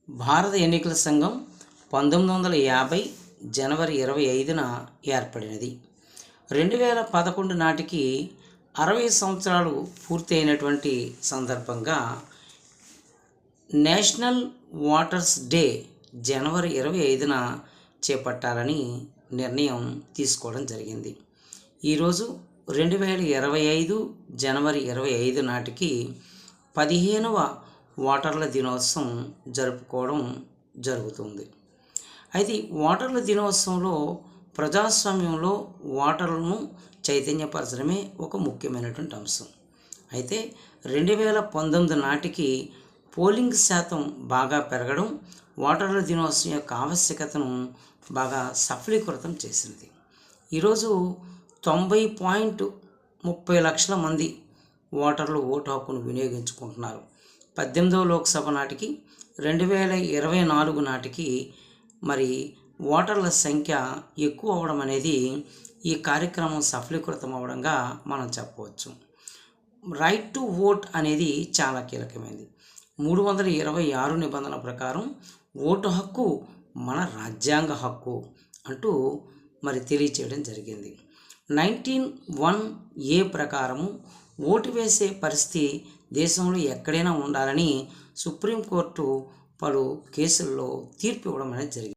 భారత ఎన్నికల సంఘం 1950 జనవరి 25న ఏర్పడినది. 2011 నాటికి 60 సంవత్సరాలు పూర్తి అయినటువంటి సందర్భంగా నేషనల్ ఓటర్స్ డే జనవరి 25న చేపట్టాలని నిర్ణయం తీసుకోవడం జరిగింది. ఈరోజు 2025 జనవరి 25 నాటికి 15వ ఓటర్ల దినోత్సవం జరుపుకోవడం జరుగుతుంది. అయితే ఓటర్ల దినోత్సవంలో ప్రజాస్వామ్యంలో ఓటర్లను చైతన్యపరచడమే ఒక ముఖ్యమైనటువంటి అంశం. అయితే 2019 నాటికి పోలింగ్ శాతం బాగా పెరగడం ఓటర్ల దినోత్సవం యొక్క ఆవశ్యకతను బాగా సఫలీకృతం చేసింది. ఈరోజు 90.30 లక్షల మంది ఓటర్లు ఓటు హక్కును వినియోగించుకుంటున్నారు. 18వ లోక్సభ నాటికి 2024 నాటికి మరి ఓటర్ల సంఖ్య ఎక్కువ అవడం అనేది ఈ కార్యక్రమం సఫలీకృతం అవడంగా మనం చెప్పవచ్చు. రైట్ టు ఓట్ అనేది చాలా కీలకమైనది. 326 నిబంధనల ప్రకారం ఓటు హక్కు మన రాజ్యాంగ హక్కు అంటూ మరి తెలియచేయడం జరిగింది. 19(1)(a) ప్రకారము ఓటు వేసే పరిస్థితి దేశంలో ఎక్కడైనా ఉండాలని సుప్రీంకోర్టు పలు కేసుల్లో తీర్పు ఇవ్వడం అనేది జరిగింది.